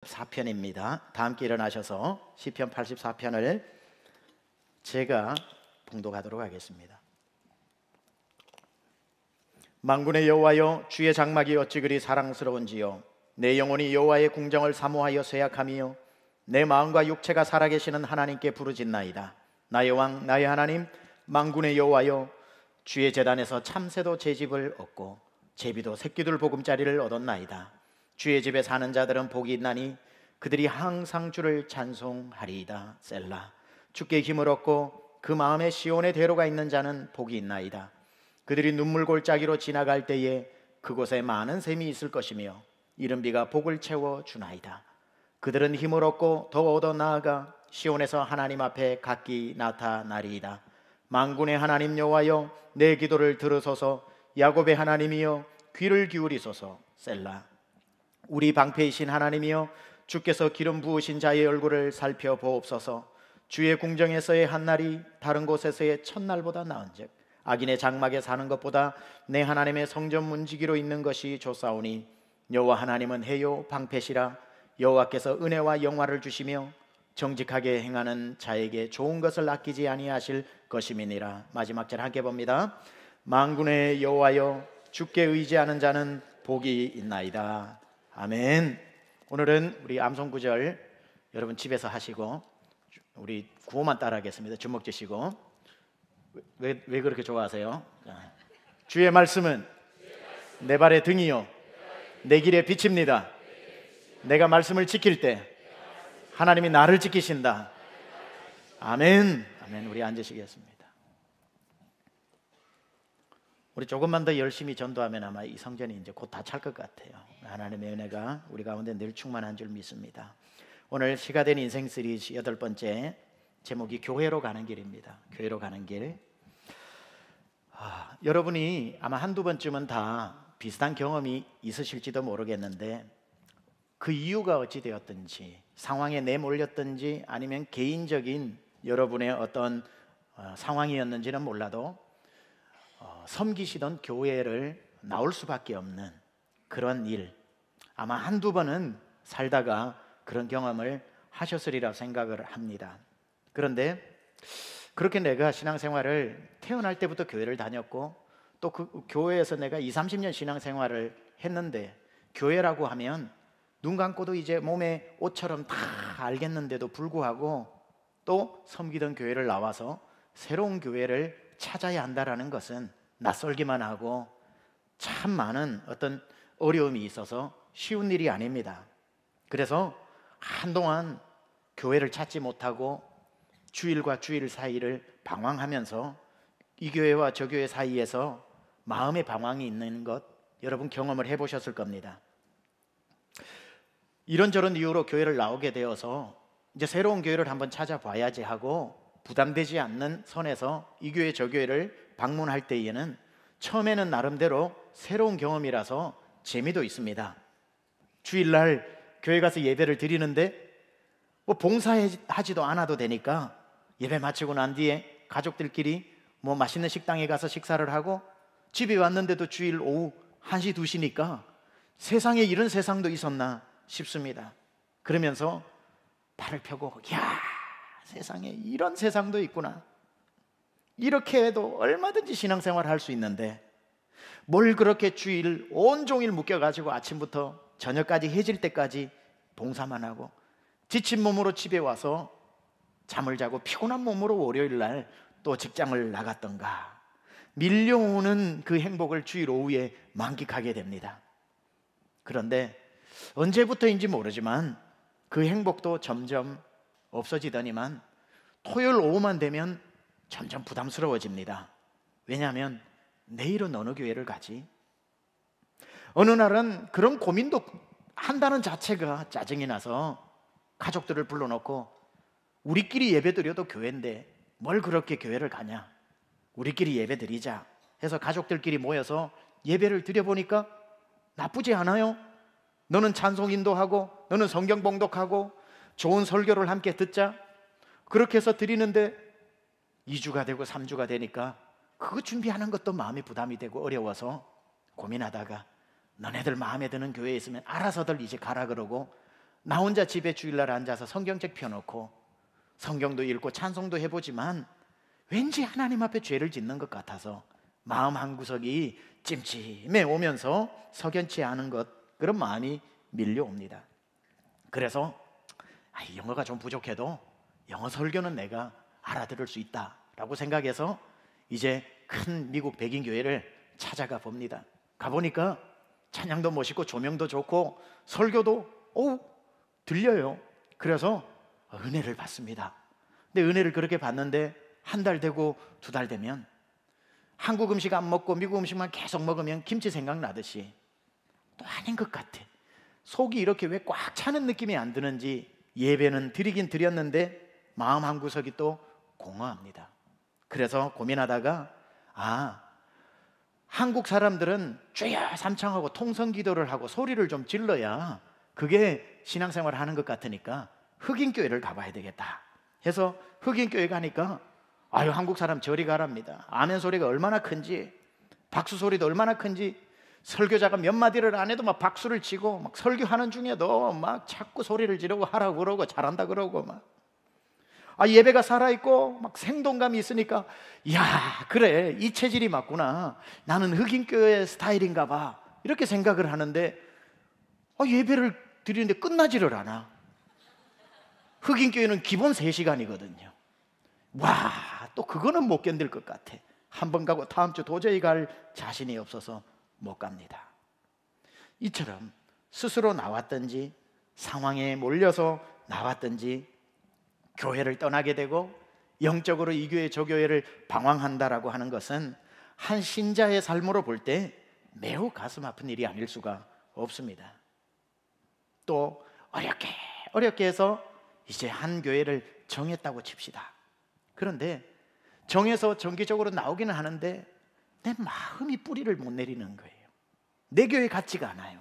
4편입니다. 다 함께 일어나셔서 시편 84편을 제가 봉독하도록 하겠습니다. 만군의 여호와여, 주의 장막이 어찌 그리 사랑스러운지요. 내 영혼이 여호와의 궁정을 사모하여 쇠약함이요, 내 마음과 육체가 살아계시는 하나님께 부르짖나이다. 나의 왕, 나의 하나님, 만군의 여호와여, 주의 제단에서 참새도 제 집을 얻고 제비도 새끼들 보금자리를 얻었나이다. 주의 집에 사는 자들은 복이 있나니 그들이 항상 주를 찬송하리이다. 셀라. 주께 힘을 얻고 그 마음에 시온의 대로가 있는 자는 복이 있나이다. 그들이 눈물 골짜기로 지나갈 때에 그곳에 많은 샘이 있을 것이며 이른 비가 복을 채워 주나이다. 그들은 힘을 얻고 더 얻어 나아가 시온에서 하나님 앞에 각기 나타나리이다. 만군의 하나님 여호와여, 내 기도를 들으소서. 야곱의 하나님이여, 귀를 기울이소서. 셀라. 우리 방패이신 하나님이여, 주께서 기름 부으신 자의 얼굴을 살펴보옵소서. 주의 궁정에서의 한날이 다른 곳에서의 첫날보다 나은즉 악인의 장막에 사는 것보다 내 하나님의 성전 문지기로 있는 것이 좋사오니 여호와 하나님은 해요 방패시라. 여호와께서 은혜와 영화를 주시며 정직하게 행하는 자에게 좋은 것을 아끼지 아니하실 것임이니라. 마지막 절 함께 봅니다. 만군의 여호와여, 주께 의지하는 자는 복이 있나이다. 아멘. 오늘은 우리 암송 구절 여러분 집에서 하시고 우리 구호만 따라하겠습니다. 주먹 쥐시고. 왜 그렇게 좋아하세요? 주의 말씀은 내 발의 등이요 내 길의 빛입니다. 내가 말씀을 지킬 때 하나님이 나를 지키신다. 아멘. 아멘. 우리 앉으시겠습니다. 우리 조금만 더 열심히 전도하면 아마 이 성전이 이제 곧 다 찰 것 같아요. 하나님의 은혜가 우리 가운데 늘 충만한 줄 믿습니다. 오늘 시가 된 인생 시리즈 8번째 제목이 교회로 가는 길입니다. 교회로 가는 길. 여러분이 아마 한두 번쯤은 다 비슷한 경험이 있으실지도 모르겠는데 그 이유가 어찌 되었든지, 상황에 내몰렸든지 아니면 개인적인 여러분의 어떤 상황이었는지는 몰라도 섬기시던 교회를 나올 수밖에 없는 그런 일, 아마 한두 번은 살다가 그런 경험을 하셨으리라 생각을 합니다. 그런데 그렇게 내가 신앙생활을 태어날 때부터 교회를 다녔고 또 그 교회에서 내가 20-30년 신앙생활을 했는데 교회라고 하면 눈 감고도 이제 몸에 옷처럼 다 알겠는데도 불구하고 또 섬기던 교회를 나와서 새로운 교회를 찾아야 한다라는 것은 낯설기만 하고 참 많은 어떤 어려움이 있어서 쉬운 일이 아닙니다. 그래서 한동안 교회를 찾지 못하고 주일과 주일 사이를 방황하면서 이 교회와 저 교회 사이에서 마음의 방황이 있는 것 여러분 경험을 해보셨을 겁니다. 이런저런 이유로 교회를 나오게 되어서 이제 새로운 교회를 한번 찾아봐야지 하고 부담되지 않는 선에서 이 교회 저 교회를 방문할 때에는 처음에는 나름대로 새로운 경험이라서 재미도 있습니다. 주일날 교회 가서 예배를 드리는데 뭐 봉사하지도 않아도 되니까 예배 마치고 난 뒤에 가족들끼리 뭐 맛있는 식당에 가서 식사를 하고 집에 왔는데도 주일 오후 1시 2시니까 세상에 이런 세상도 있었나 싶습니다. 그러면서 발을 펴고 야, 세상에 이런 세상도 있구나. 이렇게 해도 얼마든지 신앙생활을 할 수 있는데 뭘 그렇게 주일 온종일 묶여가지고 아침부터 저녁까지 해질 때까지 봉사만 하고 지친 몸으로 집에 와서 잠을 자고 피곤한 몸으로 월요일날 또 직장을 나갔던가. 밀려오는 그 행복을 주일 오후에 만끽하게 됩니다. 그런데 언제부터인지 모르지만 그 행복도 점점 없어지더니만 토요일 오후만 되면 점점 부담스러워집니다. 왜냐하면 내일은 어느 교회를 가지? 어느 날은 그런 고민도 한다는 자체가 짜증이 나서 가족들을 불러놓고 우리끼리 예배드려도 교회인데 뭘 그렇게 교회를 가냐? 우리끼리 예배드리자 해서 가족들끼리 모여서 예배를 드려보니까 나쁘지 않아요. 너는 찬송 인도하고 너는 성경 봉독하고 좋은 설교를 함께 듣자. 그렇게 해서 드리는데 2주가 되고 3주가 되니까 그거 준비하는 것도 마음이 부담이 되고 어려워서 고민하다가 너네들 마음에 드는 교회에 있으면 알아서들 이제 가라 그러고 나 혼자 집에 주일날 앉아서 성경책 펴놓고 성경도 읽고 찬송도 해보지만 왠지 하나님 앞에 죄를 짓는 것 같아서 마음 한구석이 찜찜해 오면서 석연치 않은 그런 마음이 밀려옵니다. 그래서 영어가 좀 부족해도 영어 설교는 내가 알아들을 수 있다라고 생각해서 이제 큰 미국 백인 교회를 찾아가 봅니다. 가보니까 찬양도 멋있고 조명도 좋고 설교도 들려요. 그래서 은혜를 받습니다. 근데 은혜를 그렇게 받는데 한 달 되고 두 달 되면 한국 음식 안 먹고 미국 음식만 계속 먹으면 김치 생각나듯이 또 아닌 것 같아. 속이 이렇게 왜 꽉 차는 느낌이 안 드는지 예배는 드리긴 드렸는데 마음 한구석이 또 공허합니다. 그래서 고민하다가 한국 사람들은 주여 삼창하고 통성기도를 하고 소리를 좀 질러야 그게 신앙생활을 하는 것 같으니까 흑인교회를 가봐야 되겠다 해서 흑인교회 가니까 한국 사람 저리 가랍니다. 아멘 소리가 얼마나 큰지, 박수 소리도 얼마나 큰지, 설교자가 몇 마디를 안 해도 막 박수를 치고 막 설교하는 중에도 막 자꾸 소리를 지르고 하라고 그러고 잘한다 그러고 막 예배가 살아있고 막 생동감이 있으니까 그래 이 체질이 맞구나, 나는 흑인교회 스타일인가 봐 이렇게 생각을 하는데 예배를 드리는데 끝나지를 않아. 흑인교회는 기본 3시간이거든요 또 그거는 못 견딜 것 같아. 한 번 가고 다음 주 도저히 갈 자신이 없어서 못 갑니다. 이처럼 스스로 나왔든지 상황에 몰려서 나왔든지 교회를 떠나게 되고 영적으로 이 교회 저 교회를 방황한다라고 하는 것은 한 신자의 삶으로 볼 때 매우 가슴 아픈 일이 아닐 수가 없습니다. 또 어렵게 해서 이제 한 교회를 정했다고 칩시다. 그런데 정해서 정기적으로 나오기는 하는데 내 마음이 뿌리를 못 내리는 거예요. 내 교회 같지가 않아요.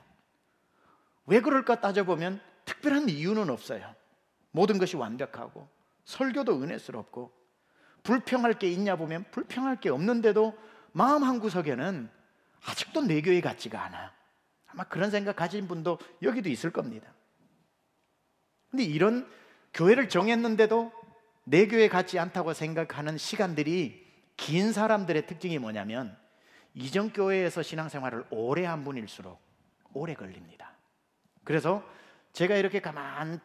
왜 그럴까 따져보면 특별한 이유는 없어요. 모든 것이 완벽하고 설교도 은혜스럽고 불평할 게 있냐 보면 불평할 게 없는데도 마음 한구석에는 아직도 내 교회 같지가 않아. 아마 그런 생각 가진 분도 여기도 있을 겁니다. 근데 이런 교회를 정했는데도 내 교회 같지 않다고 생각하는 시간들이 긴 사람들의 특징이 뭐냐면 이전 교회에서 신앙생활을 오래 한 분일수록 오래 걸립니다. 그래서 제가 이렇게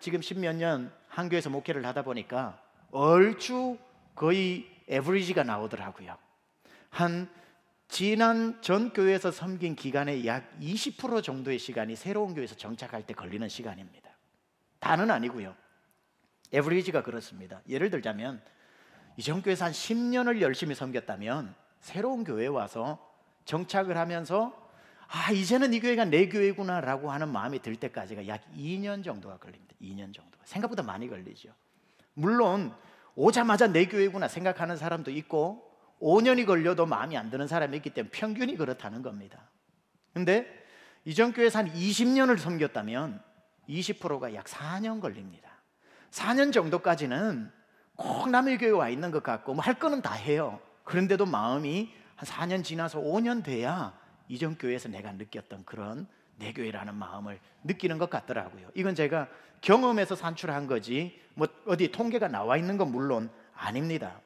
지금 10몇 년 한 교회에서 목회를 하다 보니까 얼추 거의 에버리지가 나오더라고요. 지난 전 교회에서 섬긴 기간의 약 20% 정도의 시간이 새로운 교회에서 정착할 때 걸리는 시간입니다. 다는 아니고요. 에버리지가 그렇습니다. 예를 들자면 이전 교회에서 한 10년을 열심히 섬겼다면 새로운 교회에 와서 정착을 하면서 이제는 이 교회가 내 교회구나 라고 하는 마음이 들 때까지가 약 2년 정도가 걸립니다. 2년 정도가 생각보다 많이 걸리죠. 물론 오자마자 내 교회구나 생각하는 사람도 있고 5년이 걸려도 마음이 안 드는 사람이 있기 때문에 평균이 그렇다는 겁니다. 근데 이전 교회에서 한 20년을 섬겼다면 20%가 약 4년 걸립니다. 4년 정도까지는 꼭 남의 교회에 와 있는 것 같고 할 거는 다 해요. 그런데도 마음이 한 4년 지나서 5년 돼야 이전 교회에서 내가 느꼈던 그런 내 교회라는 마음을 느끼는 것 같더라고요. 이건 제가 경험에서 산출한 거지 어디 통계가 나와 있는 건 물론 아닙니다.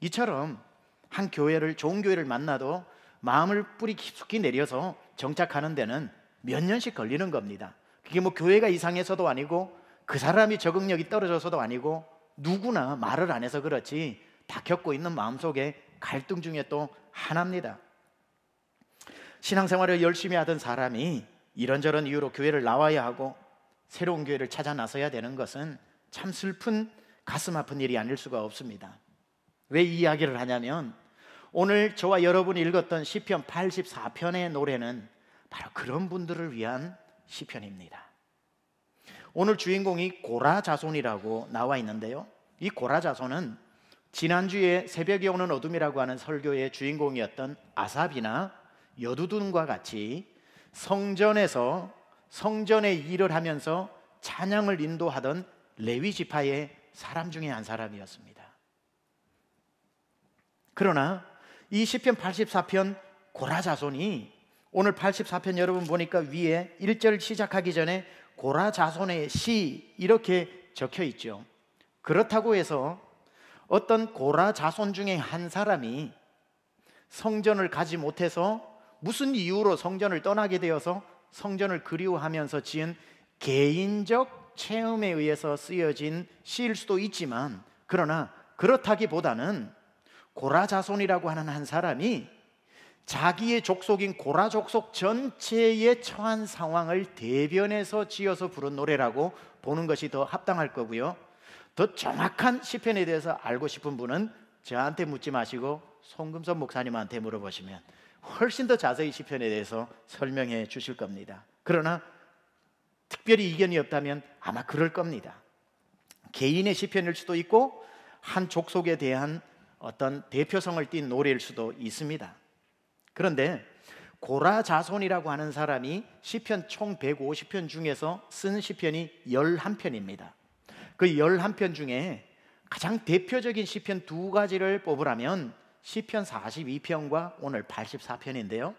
이처럼 한 교회를, 좋은 교회를 만나도 마음을 뿌리 깊숙이 내려서 정착하는 데는 몇 년씩 걸리는 겁니다. 그게 교회가 이상해서도 아니고 그 사람이 적응력이 떨어져서도 아니고 누구나 말을 안 해서 그렇지 다 겪고 있는 마음속에 갈등 중에 또 하나입니다. 신앙생활을 열심히 하던 사람이 이런저런 이유로 교회를 나와야 하고 새로운 교회를 찾아 나서야 되는 것은 참 슬픈 가슴 아픈 일이 아닐 수가 없습니다. 왜 이 이야기를 하냐면 오늘 저와 여러분이 읽었던 시편 84편의 노래는 바로 그런 분들을 위한 시편입니다. 오늘 주인공이 고라 자손이라고 나와 있는데요, 이 고라 자손은 지난주에 새벽에 오는 어둠이라고 하는 설교의 주인공이었던 아삽이나 여두둔과 같이 성전의 일을 하면서 찬양을 인도하던 레위 지파의 사람 중에 한 사람이었습니다. 그러나 이 시편 84편 고라 자손이 오늘 84편 여러분 보니까 위에 1절 시작하기 전에 고라 자손의 시 이렇게 적혀 있죠. 그렇다고 해서 어떤 고라 자손 중에 한 사람이 성전을 가지 못해서 무슨 이유로 성전을 떠나게 되어서 성전을 그리워하면서 지은 개인적 체험에 의해서 쓰여진 시일 수도 있지만, 그러나 그렇다기보다는 고라 자손이라고 하는 한 사람이 자기의 족속인 고라 족속 전체에 처한 상황을 대변해서 지어서 부른 노래라고 보는 것이 더 합당할 거고요. 더 정확한 시편에 대해서 알고 싶은 분은 저한테 묻지 마시고 송금섭 목사님한테 물어보시면 훨씬 더 자세히 시편에 대해서 설명해 주실 겁니다. 그러나 특별히 이견이 없다면 아마 그럴 겁니다. 개인의 시편일 수도 있고 한 족속에 대한 어떤 대표성을 띤 노래일 수도 있습니다. 그런데 고라 자손이라고 하는 사람이 시편 총 150편 중에서 쓴 시편이 11편입니다. 그 11편 중에 가장 대표적인 시편 두 가지를 뽑으라면 시편 42편과 오늘 84편인데요.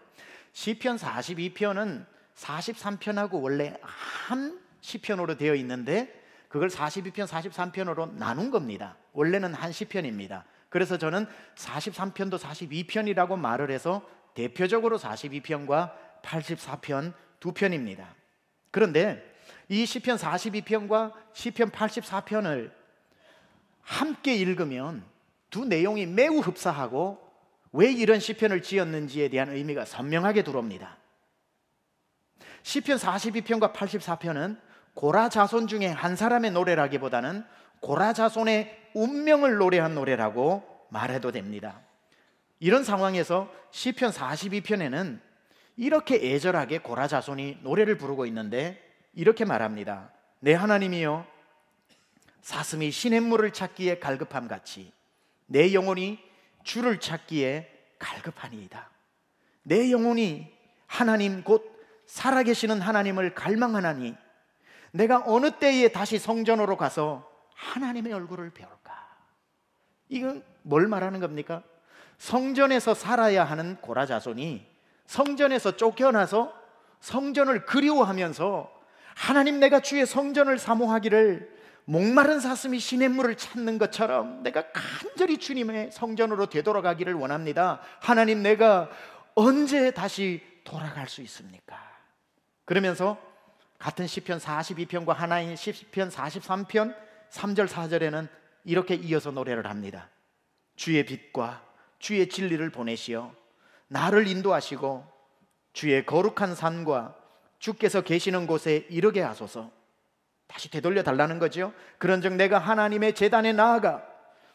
시편 42편은 43편하고 원래 한 시편으로 되어 있는데 그걸 42편, 43편으로 나눈 겁니다. 원래는 한 시편입니다. 그래서 저는 43편도 42편이라고 말을 해서 대표적으로 42편과 84편 두 편입니다. 그런데 이 시편 42편과 시편 84편을 함께 읽으면 두 내용이 매우 흡사하고 왜 이런 시편을 지었는지에 대한 의미가 선명하게 들어옵니다. 시편 42편과 84편은 고라 자손 중에 한 사람의 노래라기보다는 고라 자손의 운명을 노래한 노래라고 말해도 됩니다. 이런 상황에서 시편 42편에는 이렇게 애절하게 고라 자손이 노래를 부르고 있는데 이렇게 말합니다. 내 하나님이여, 사슴이 시냇물을 찾기에 갈급함 같이 내 영혼이 주를 찾기에 갈급하니이다. 내 영혼이 하나님 곧 살아계시는 하나님을 갈망하나니 내가 어느 때에 다시 성전으로 가서 하나님의 얼굴을 배울까? 이건 뭘 말하는 겁니까? 성전에서 살아야 하는 고라 자손이 성전에서 쫓겨나서 성전을 그리워하면서 하나님, 내가 주의 성전을 사모하기를 목마른 사슴이 시냇물을 찾는 것처럼 내가 간절히 주님의 성전으로 되돌아가기를 원합니다. 하나님, 내가 언제 다시 돌아갈 수 있습니까? 그러면서 같은 시편 42편과 하나인 시편 43편 3절 4절에는 이렇게 이어서 노래를 합니다. 주의 빛과 주의 진리를 보내시어 나를 인도하시고 주의 거룩한 산과 주께서 계시는 곳에 이르게 하소서. 다시 되돌려 달라는 거죠. 그런즉 내가 하나님의 제단에 나아가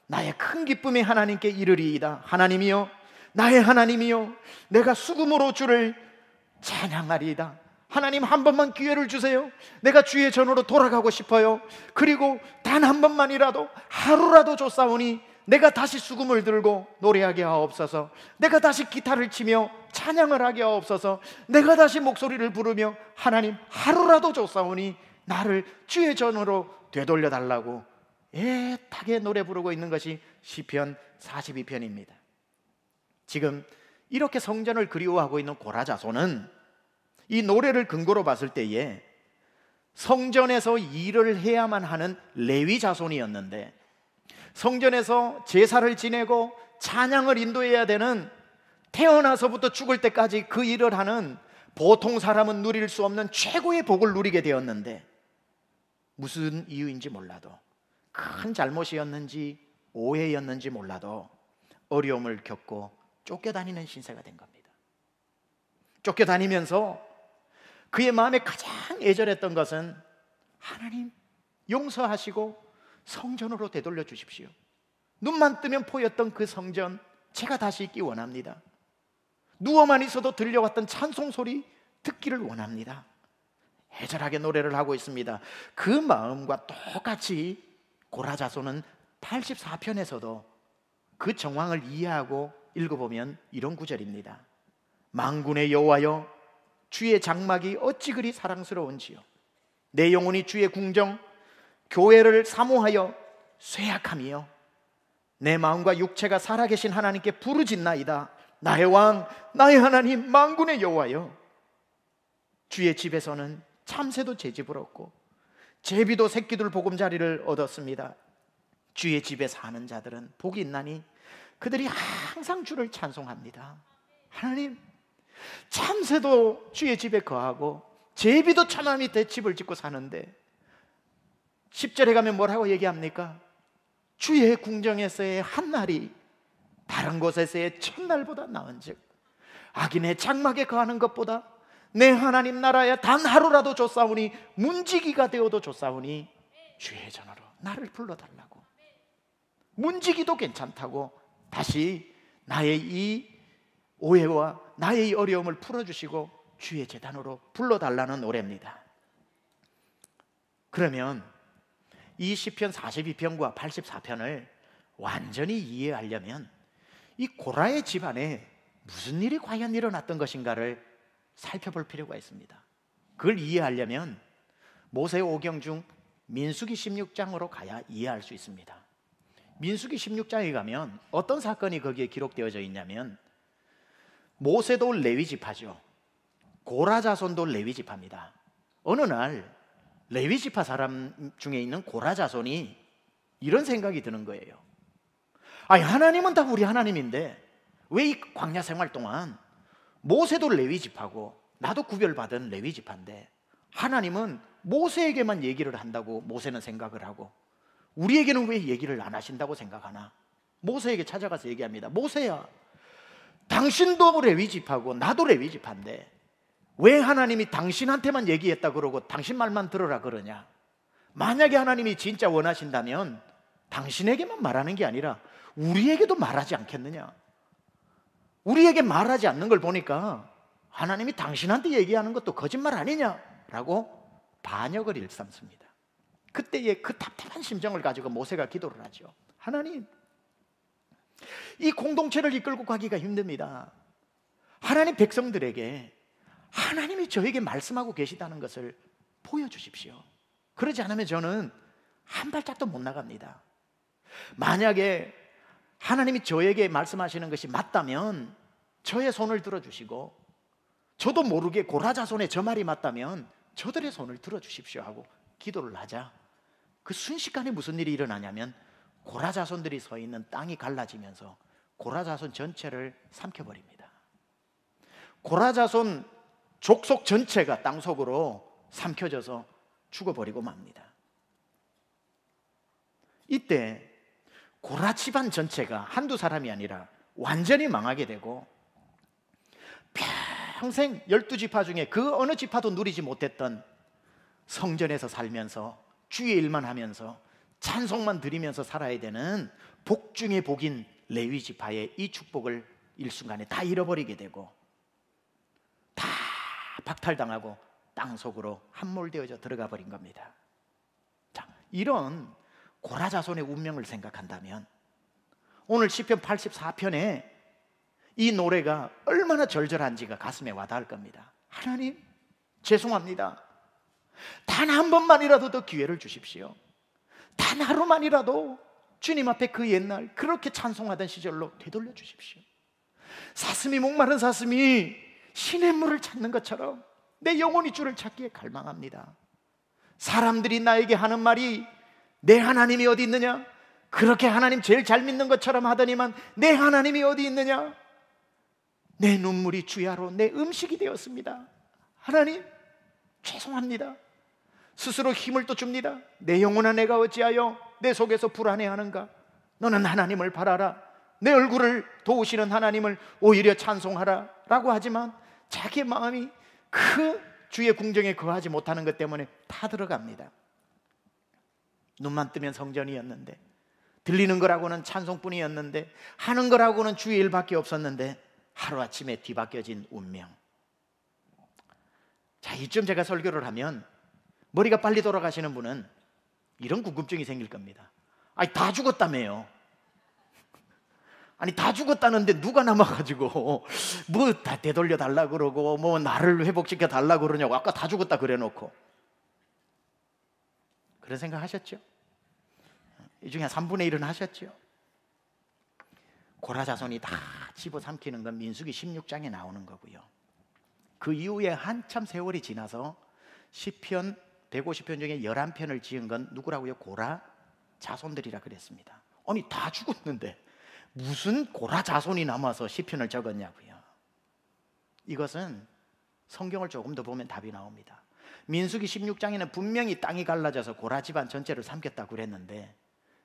나의 큰 기쁨의 하나님께 이르리이다. 하나님이여, 나의 하나님이여, 내가 수금으로 주를 찬양하리이다. 하나님, 한 번만 기회를 주세요. 내가 주의 전으로 돌아가고 싶어요. 그리고 단 한 번만이라도 하루라도 줬사오니 내가 다시 수금을 들고 노래하게 하옵소서. 내가 다시 기타를 치며 찬양을 하게 하옵소서. 내가 다시 목소리를 부르며 하나님, 하루라도 줬사오니 나를 주의 전으로 되돌려 달라고 애타게 노래 부르고 있는 것이 시편 42편입니다. 지금 이렇게 성전을 그리워하고 있는 고라 자손은 이 노래를 근거로 봤을 때에 성전에서 일을 해야만 하는 레위 자손이었는데 성전에서 제사를 지내고 찬양을 인도해야 되는 태어나서부터 죽을 때까지 그 일을 하는 보통 사람은 누릴 수 없는 최고의 복을 누리게 되었는데 무슨 이유인지 몰라도, 큰 잘못이었는지 오해였는지 몰라도 어려움을 겪고 쫓겨다니는 신세가 된 겁니다. 쫓겨다니면서 그의 마음에 가장 애절했던 것은 하나님, 용서하시고 성전으로 되돌려 주십시오. 눈만 뜨면 보였던 그 성전 제가 다시 있기 원합니다. 누워만 있어도 들려왔던 찬송 소리 듣기를 원합니다. 애절하게 노래를 하고 있습니다. 그 마음과 똑같이 고라 자손은 84편에서도 그 정황을 이해하고 읽어보면 이런 구절입니다. 만군의 여호와여, 주의 장막이 어찌 그리 사랑스러운지요. 내 영혼이 주의 궁정 교회를 사모하여 쇠약함이요. 내 마음과 육체가 살아계신 하나님께 부르짖나이다. 나의 왕, 나의 하나님, 만군의 여호와여, 주의 집에서는 참새도 제 집을 얻고 제비도 새끼들 보금자리를 얻었습니다. 주의 집에 사는 자들은 복이 있나니 그들이 항상 주를 찬송합니다. 하나님, 참새도 주의 집에 거하고 제비도 처마 밑에 집을 짓고 사는데 10절에 가면 뭐라고 얘기합니까? 주의 궁정에서의 한 날이 다른 곳에서의 첫날보다 나은즉 악인의 장막에 거하는 것보다 내 하나님 나라에 단 하루라도 줬사오니 문지기가 되어도 줬사오니 주의 전으로 나를 불러달라고. 문지기도 괜찮다고 다시 나의 이 오해와 나의 이 어려움을 풀어주시고 주의 제단으로 불러달라는 노래입니다. 그러면 이 시편 42편과 84편을 완전히 이해하려면 이 고라의 집안에 무슨 일이 과연 일어났던 것인가를 살펴볼 필요가 있습니다. 그걸 이해하려면 모세오경 중 민수기 16장으로 가야 이해할 수 있습니다. 민수기 16장에 가면 어떤 사건이 거기에 기록되어져 있냐면 모세도 레위 지파죠. 고라 자손도 레위 지파입니다. 어느 날 레위 지파 사람 중에 있는 고라 자손이 이런 생각이 드는 거예요. 아니, 하나님은 다 우리 하나님인데 왜 이 광야 생활 동안 모세도 레위 지파고 나도 구별받은 레위 지파인데 하나님은 모세에게만 얘기를 한다고 모세는 생각을 하고 우리에게는 왜 얘기를 안 하신다고 생각하나? 모세에게 찾아가서 얘기합니다. 모세야, 당신도 레위 지파고 나도 레위 지파인데 왜 하나님이 당신한테만 얘기했다 그러고 당신 말만 들으라 그러냐? 만약에 하나님이 진짜 원하신다면 당신에게만 말하는 게 아니라 우리에게도 말하지 않겠느냐? 우리에게 말하지 않는 걸 보니까 하나님이 당신한테 얘기하는 것도 거짓말 아니냐라고 반역을 일삼습니다. 그때의 그 답답한 심정을 가지고 모세가 기도를 하죠. 하나님, 이 공동체를 이끌고 가기가 힘듭니다. 하나님 백성들에게 하나님이 저에게 말씀하고 계시다는 것을 보여주십시오. 그러지 않으면 저는 한 발짝도 못 나갑니다. 만약에 하나님이 저에게 말씀하시는 것이 맞다면 저의 손을 들어주시고 저도 모르게 고라 자손의 저 말이 맞다면 저들의 손을 들어주십시오 하고 기도를 하자 그 순식간에 무슨 일이 일어나냐면 고라 자손들이 서 있는 땅이 갈라지면서 고라 자손 전체를 삼켜버립니다. 고라 자손 족속 전체가 땅속으로 삼켜져서 죽어버리고 맙니다. 이때 고라 집안 전체가 한두 사람이 아니라 완전히 망하게 되고 평생 12지파 중에 그 어느 지파도 누리지 못했던 성전에서 살면서 주의 일만 하면서 찬송만 드리면서 살아야 되는 복 중의 복인 레위 지파의 이 축복을 일순간에 다 잃어버리게 되고 다 박탈당하고 땅속으로 함몰되어져 들어가 버린 겁니다. 자, 이런 고라 자손의 운명을 생각한다면 오늘 시편 84편에 이 노래가 얼마나 절절한지가 가슴에 와닿을 겁니다. 하나님, 죄송합니다. 단 한 번만이라도 더 기회를 주십시오. 단 하루만이라도 주님 앞에 그 옛날 그렇게 찬송하던 시절로 되돌려 주십시오. 사슴이 목마른 사슴이 시냇물을 찾는 것처럼 내 영혼이 주를 찾기에 갈망합니다. 사람들이 나에게 하는 말이 내 하나님이 어디 있느냐? 그렇게 하나님 제일 잘 믿는 것처럼 하더니만 내 하나님이 어디 있느냐? 내 눈물이 주야로 내 음식이 되었습니다. 하나님, 죄송합니다. 스스로 힘을 또 줍니다. 내 영혼아, 내가 어찌하여 내 속에서 불안해하는가? 너는 하나님을 바라라. 내 얼굴을 도우시는 하나님을 오히려 찬송하라 라고 하지만 자기의 마음이 그 주의 궁정에 거하지 못하는 것 때문에 타들어갑니다. 눈만 뜨면 성전이었는데, 들리는 거라고는 찬송뿐이었는데, 하는 거라고는 주의 일밖에 없었는데 하루아침에 뒤바뀌어진 운명. 자, 이쯤 제가 설교를 하면 머리가 빨리 돌아가시는 분은 이런 궁금증이 생길 겁니다. 아니, 다 죽었다며요. 아니, 다 죽었다는데 누가 남아가지고 뭐 다 되돌려 달라 그러고 뭐 나를 회복시켜 달라 그러냐고. 아까 다 죽었다 그래 놓고. 그런 생각 하셨죠? 이 중에 한 3분의 1은 하셨죠? 고라 자손이 다 집어삼키는 건 민수기 16장에 나오는 거고요. 그 이후에 한참 세월이 지나서 시편 150편 중에 11편을 지은 건 누구라고요? 고라 자손들이라 그랬습니다. 아니 다 죽었는데 무슨 고라 자손이 남아서 시편을 적었냐고요. 이것은 성경을 조금 더 보면 답이 나옵니다. 민수기 16장에는 분명히 땅이 갈라져서 고라 집안 전체를 삼켰다고 그랬는데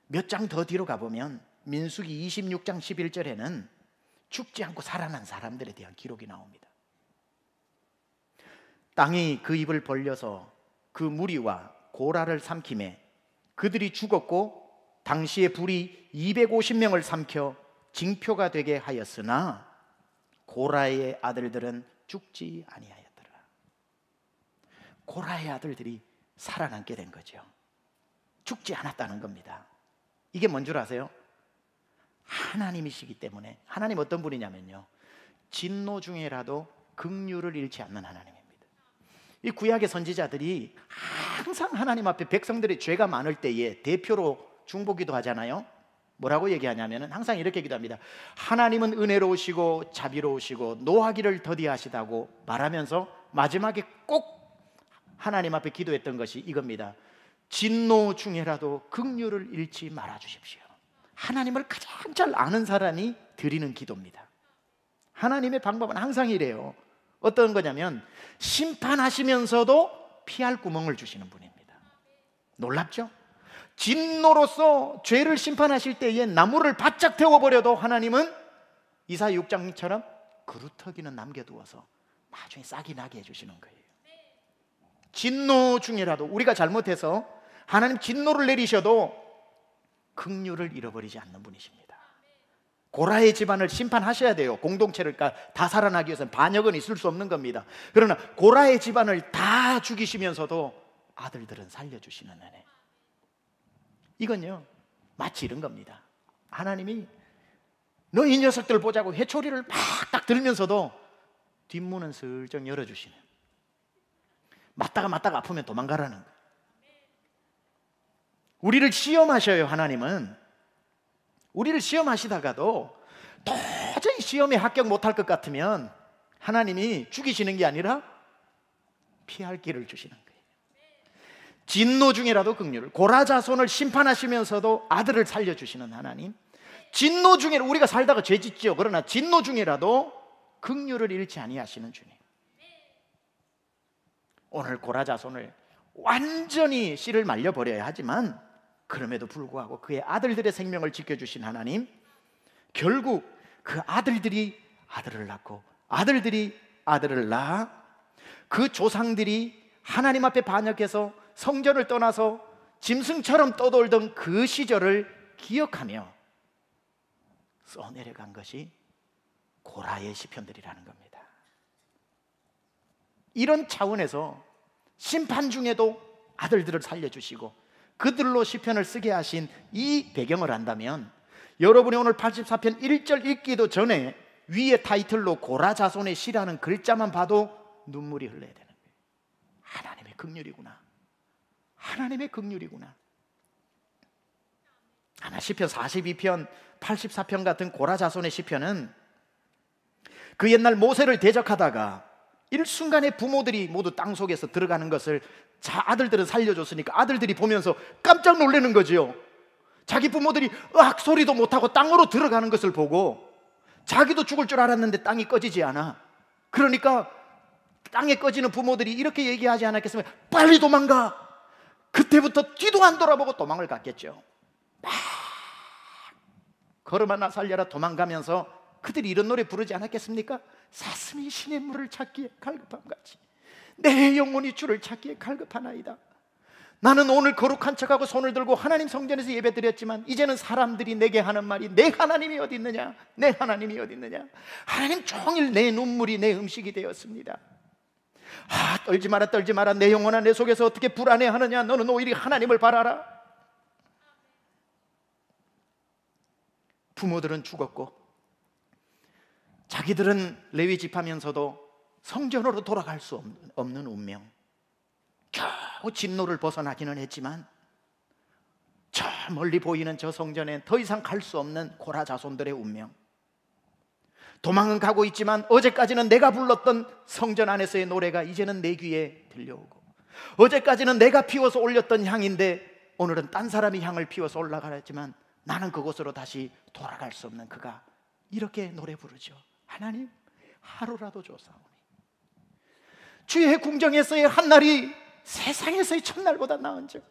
몇 장 더 뒤로 가보면 민수기 26장 11절에는 죽지 않고 살아난 사람들에 대한 기록이 나옵니다. 땅이 그 입을 벌려서 그 무리와 고라를 삼키매 그들이 죽었고 당시에 불이 250명을 삼켜 징표가 되게 하였으나 고라의 아들들은 죽지 아니하였더라. 고라의 아들들이 살아남게 된 거죠. 죽지 않았다는 겁니다. 이게 뭔 줄 아세요? 하나님이시기 때문에. 하나님 어떤 분이냐면요, 진노 중에라도 긍휼을 잃지 않는 하나님입니다. 이 구약의 선지자들이 항상 하나님 앞에 백성들의 죄가 많을 때에 대표로 중보기도 하잖아요. 뭐라고 얘기하냐면 항상 이렇게 기도합니다. 하나님은 은혜로우시고 자비로우시고 노하기를 더디하시다고 말하면서 마지막에 꼭 하나님 앞에 기도했던 것이 이겁니다. 진노 중에라도 긍휼을 잃지 말아 주십시오. 하나님을 가장 잘 아는 사람이 드리는 기도입니다. 하나님의 방법은 항상 이래요. 어떤 거냐면 심판하시면서도 피할 구멍을 주시는 분입니다. 놀랍죠? 진노로서 죄를 심판하실 때에 나무를 바짝 태워버려도 하나님은 이사 6장처럼 그루터기는 남겨두어서 나중에 싹이 나게 해주시는 거예요. 진노 중이라도 우리가 잘못해서 하나님 진노를 내리셔도 긍휼을 잃어버리지 않는 분이십니다. 고라의 집안을 심판하셔야 돼요. 공동체를 다 살아나기 위해서는 반역은 있을 수 없는 겁니다. 그러나 고라의 집안을 다 죽이시면서도 아들들은 살려주시는 은혜. 이건요 마치 이런 겁니다. 하나님이 너 이 녀석들 보자고 회초리를 막 딱 들면서도 뒷문은 슬쩍 열어주시는, 맞다가 아프면 도망가라는 거예요. 우리를 시험하셔요. 하나님은 우리를 시험하시다가도 도저히 시험에 합격 못할 것 같으면 하나님이 죽이시는 게 아니라 피할 길을 주시는 거예요. 진노 중에라도 긍휼을, 고라 자손을 심판하시면서도 아들을 살려주시는 하나님. 진노 중에 우리가 살다가 죄 짓죠. 그러나 진노 중에라도 긍휼을 잃지 아니하시는 주님. 오늘 고라 자손을 완전히 씨를 말려버려야 하지만 그럼에도 불구하고 그의 아들들의 생명을 지켜주신 하나님, 결국 그 아들들이 아들을 낳고 아들들이 아들을 낳아 그 조상들이 하나님 앞에 반역해서 성전을 떠나서 짐승처럼 떠돌던 그 시절을 기억하며 써내려간 것이 고라의 시편들이라는 겁니다. 이런 차원에서 심판 중에도 아들들을 살려주시고 그들로 시편을 쓰게 하신 이 배경을 안다면 여러분이 오늘 84편 1절 읽기도 전에 위에 타이틀로 고라 자손의 시라는 글자만 봐도 눈물이 흘러야 되는 거예요. 하나님의 긍휼이구나. 하나님의 긍휼이구나. 아마 시편 42편, 84편 같은 고라 자손의 시편은 그 옛날 모세를 대적하다가 일순간에 부모들이 모두 땅속에서 들어가는 것을 아들들은 살려줬으니까 아들들이 보면서 깜짝 놀라는 거지요. 자기 부모들이 으악 소리도 못하고 땅으로 들어가는 것을 보고 자기도 죽을 줄 알았는데 땅이 꺼지지 않아. 그러니까 땅에 꺼지는 부모들이 이렇게 얘기하지 않았겠으면 빨리 도망가. 그때부터 뒤도 안 돌아보고 도망을 갔겠죠. 막 걸음아 살려라 도망가면서 그들이 이런 노래 부르지 않았겠습니까? 사슴이 신의 물을 찾기에 갈급함같이 내 영혼이 주를 찾기에 갈급하나이다. 나는 오늘 거룩한 척하고 손을 들고 하나님 성전에서 예배드렸지만 이제는 사람들이 내게 하는 말이 내 하나님이 어디 있느냐, 내 하나님이 어디 있느냐. 하나님 종일 내 눈물이 내 음식이 되었습니다. 떨지 마라 내 영혼아 내 속에서 어떻게 불안해하느냐. 너는 오히려 하나님을 바라라. 부모들은 죽었고 자기들은 레위 지파면서도 성전으로 돌아갈 수 없는 운명. 겨우 진노를 벗어나기는 했지만 저 멀리 보이는 저 성전에 더 이상 갈 수 없는 고라 자손들의 운명. 도망은 가고 있지만 어제까지는 내가 불렀던 성전 안에서의 노래가 이제는 내 귀에 들려오고 어제까지는 내가 피워서 올렸던 향인데 오늘은 딴 사람이 향을 피워서 올라가지만 나는 그곳으로 다시 돌아갈 수 없는 그가 이렇게 노래 부르죠. 하나님, 하루라도 줘사오니 주의 궁정에서의 한날이 세상에서의 첫날보다 나은즉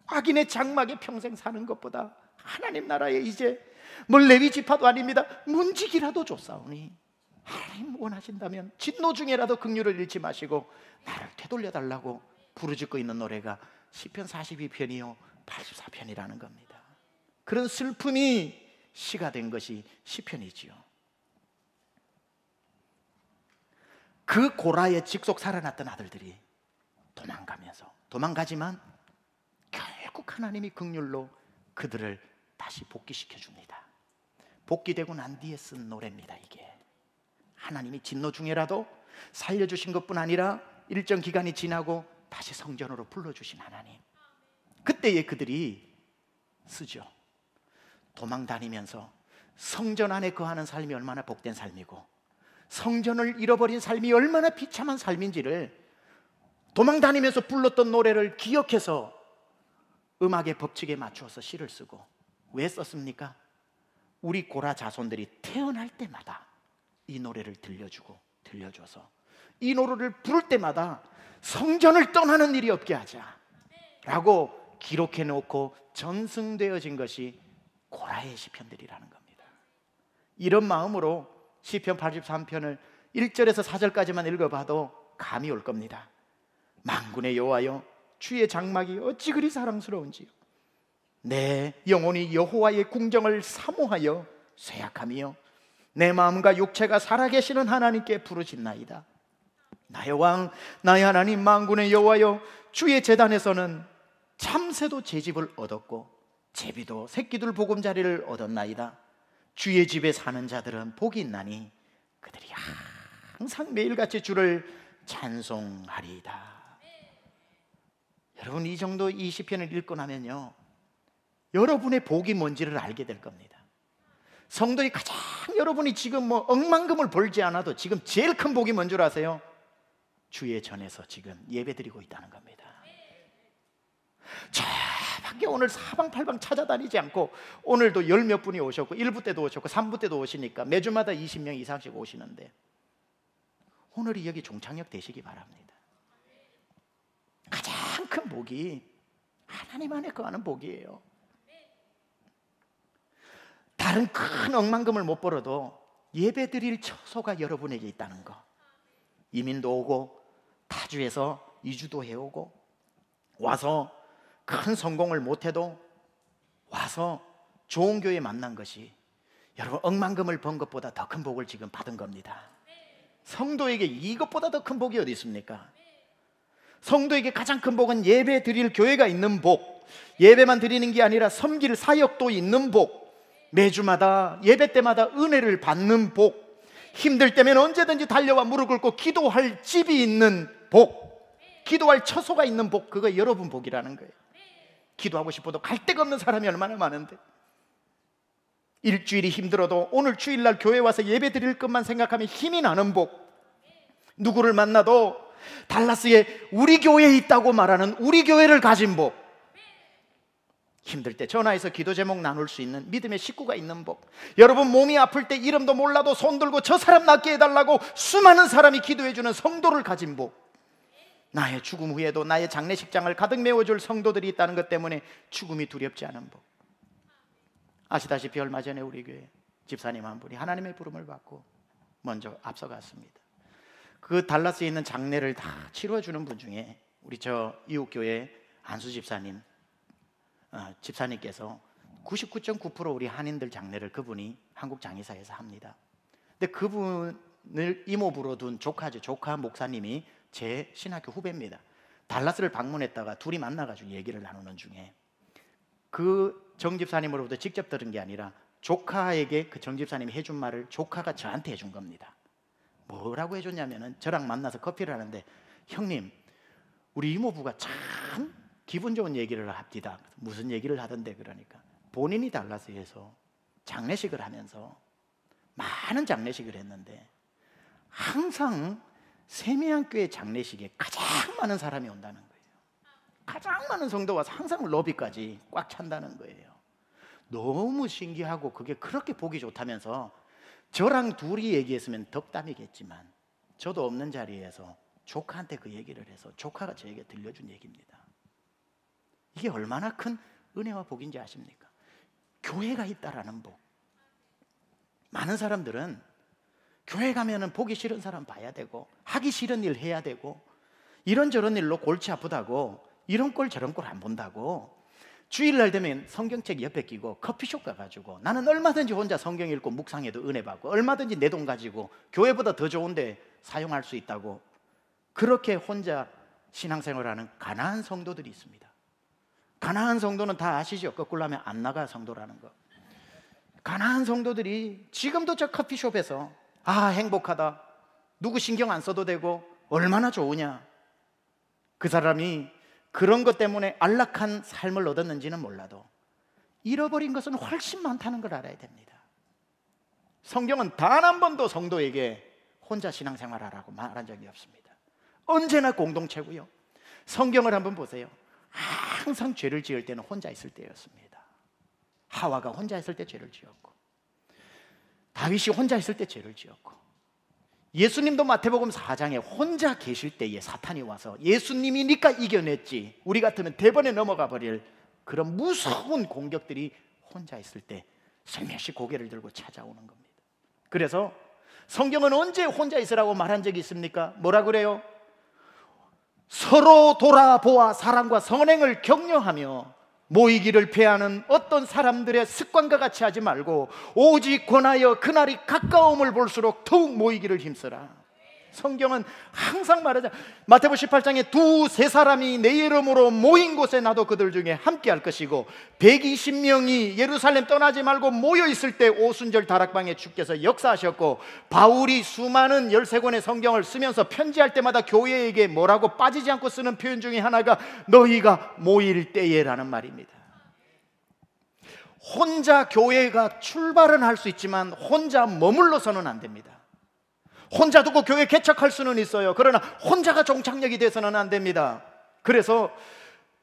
악인의 장막에 평생 사는 것보다 하나님 나라에 이제 레위 지파도 아닙니다. 문지기라도 줬사오니 하나님 원하신다면 진노 중에라도 긍휼을 잃지 마시고 나를 되돌려달라고 부르짖고 있는 노래가 시편 42편이요 84편이라는 겁니다. 그런 슬픔이 시가 된 것이 시편이지요. 그 고라에 직속 살아났던 아들들이 도망가지만 결국 하나님이 긍휼로 그들을 다시 복귀시켜 줍니다. 복귀되고 난 뒤에 쓴 노래입니다. 이게 하나님이 진노 중에라도 살려주신 것뿐 아니라 일정 기간이 지나고 다시 성전으로 불러주신 하나님, 그때에 그들이 쓰죠. 도망 다니면서 성전 안에 거하는 삶이 얼마나 복된 삶이고 성전을 잃어버린 삶이 얼마나 비참한 삶인지를 도망 다니면서 불렀던 노래를 기억해서 음악의 법칙에 맞추어서 시를 쓰고, 왜 썼습니까? 우리 고라 자손들이 태어날 때마다 이 노래를 들려줘서 이 노래를 부를 때마다 성전을 떠나는 일이 없게 하자라고 기록해 놓고 전승되어진 것이 고라의 시편들이라는 겁니다. 이런 마음으로 시편 83편을 1절에서 4절까지만 읽어봐도 감이 올 겁니다. 만군의 여호와여, 주의 장막이 어찌 그리 사랑스러운지요. 내 영혼이 여호와의 궁정을 사모하여 쇠약하며 내 마음과 육체가 살아계시는 하나님께 부르짖나이다. 나의 왕, 나의 하나님 만군의 여호와여, 주의 제단에서는 참새도 제 집을 얻었고 제비도 새끼들 보금자리를 얻었나이다. 주의 집에 사는 자들은 복이 있나니 그들이 항상 매일같이 주를 찬송하리이다. 여러분, 이 정도 이 시편을 읽고 나면요, 여러분의 복이 뭔지를 알게 될 겁니다. 성도의 가장, 여러분이 지금 억만금을 벌지 않아도 지금 제일 큰 복이 뭔 줄 아세요? 주의 전에서 지금 예배드리고 있다는 겁니다. 저 밖에 오늘 사방팔방 찾아다니지 않고 오늘도 열 몇 분이 오셨고 1부 때도 오셨고 3부 때도 오시니까 매주마다 20명 이상씩 오시는데 오늘이 여기 종착역 되시기 바랍니다. 가장 큰 복이 하나님 안에 거하는 복이에요. 다른 큰 억만금을 못 벌어도 예배드릴 처소가 여러분에게 있다는 거. 이민도 오고 타주에서 이주도 해오고 와서 큰 성공을 못해도 와서 좋은 교회 만난 것이 여러분 억만금을 번 것보다 더 큰 복을 지금 받은 겁니다. 성도에게 이것보다 더 큰 복이 어디 있습니까? 성도에게 가장 큰 복은 예배 드릴 교회가 있는 복, 예배만 드리는 게 아니라 섬길 사역도 있는 복, 매주마다 예배 때마다 은혜를 받는 복, 힘들 때면 언제든지 달려와 무릎 꿇고 기도할 집이 있는 복, 기도할 처소가 있는 복, 그거 여러분 복이라는 거예요. 기도하고 싶어도 갈 데가 없는 사람이 얼마나 많은데, 일주일이 힘들어도 오늘 주일날 교회 와서 예배 드릴 것만 생각하면 힘이 나는 복, 누구를 만나도 달라스에 우리 교회에 있다고 말하는 우리 교회를 가진 복, 힘들 때 전화해서 기도 제목 나눌 수 있는 믿음의 식구가 있는 복, 여러분 몸이 아플 때 이름도 몰라도 손 들고 저 사람 낫게 해달라고 수많은 사람이 기도해주는 성도를 가진 복, 나의 죽음 후에도 나의 장례식장을 가득 메워줄 성도들이 있다는 것 때문에 죽음이 두렵지 않은 복. 아시다시피 얼마 전에 우리 교회 집사님 한 분이 하나님의 부름을 받고 먼저 앞서갔습니다. 그 달라스에 있는 장례를 다 치러주는 분 중에 우리 저 이웃교회 안수 집사님께서 99.9% 우리 한인들 장례를 그분이 한국 장의사에서 합니다. 근데 그분을 이모부로 둔 조카 목사님이 제 신학교 후배입니다. 달라스를 방문했다가 둘이 만나가지고 얘기를 나누는 중에 그 정 집사님으로부터 직접 들은 게 아니라 조카에게 그 정 집사님이 해준 말을 조카가 저한테 해준 겁니다. 뭐라고 해줬냐면은, 저랑 만나서 커피를 하는데, 형님 우리 이모부가 참 기분 좋은 얘기를 합디다. 무슨 얘기를 하던데, 그러니까 본인이 달라스에서 장례식을 하면서 많은 장례식을 했는데 항상 세미안교회 장례식에 가장 많은 사람이 온다는 거예요. 가장 많은 성도 와서 항상 로비까지 꽉 찬다는 거예요. 너무 신기하고 그게 그렇게 보기 좋다면서 저랑 둘이 얘기했으면 덕담이겠지만 저도 없는 자리에서 조카한테 그 얘기를 해서 조카가 저에게 들려준 얘기입니다. 이게 얼마나 큰 은혜와 복인지 아십니까? 교회가 있다라는 복. 많은 사람들은 교회 가면은 보기 싫은 사람 봐야 되고 하기 싫은 일 해야 되고 이런저런 일로 골치 아프다고 이런 꼴 저런 꼴 안 본다고 주일날 되면 성경책 옆에 끼고 커피숍 가가지고 나는 얼마든지 혼자 성경 읽고 묵상해도 은혜 받고 얼마든지 내 돈 가지고 교회보다 더 좋은데 사용할 수 있다고 그렇게 혼자 신앙생활하는 가난한 성도들이 있습니다. 가난한 성도는 다 아시죠? 거꾸로 하면 안 나가 성도라는 거. 가난한 성도들이 지금도 저 커피숍에서 행복하다, 누구 신경 안 써도 되고 얼마나 좋으냐. 그 사람이 그런 것 때문에 안락한 삶을 얻었는지는 몰라도 잃어버린 것은 훨씬 많다는 걸 알아야 됩니다. 성경은 단 한 번도 성도에게 혼자 신앙생활하라고 말한 적이 없습니다. 언제나 공동체고요. 성경을 한번 보세요. 항상 죄를 지을 때는 혼자 있을 때였습니다. 하와가 혼자 있을 때 죄를 지었고 다윗이 혼자 있을 때 죄를 지었고 예수님도 마태복음 4장에 혼자 계실 때에 사탄이 와서 예수님이니까 이겨냈지 우리 같으면 대번에 넘어가 버릴 그런 무서운 공격들이 혼자 있을 때 슬며시 고개를 들고 찾아오는 겁니다. 그래서 성경은 언제 혼자 있으라고 말한 적이 있습니까? 뭐라 그래요? 서로 돌아보아 사랑과 선행을 격려하며 모이기를 패하는 어떤 사람들의 습관과 같이 하지 말고 오직 권하여 그날이 가까움을 볼수록 더욱 모이기를 힘써라. 성경은 항상 말하자. 마태복음 18장에 두세 사람이 내 이름으로 모인 곳에 나도 그들 중에 함께 할 것이고 120명이 예루살렘 떠나지 말고 모여 있을 때 오순절 다락방에 주께서 역사하셨고 바울이 수많은 13권의 성경을 쓰면서 편지할 때마다 교회에게 뭐라고 빠지지 않고 쓰는 표현 중에 하나가 너희가 모일 때에라는 말입니다. 혼자 교회가 출발은 할 수 있지만 혼자 머물러서는 안 됩니다. 혼자 두고 교회 개척할 수는 있어요. 그러나 혼자가 종착역이 돼서는 안 됩니다. 그래서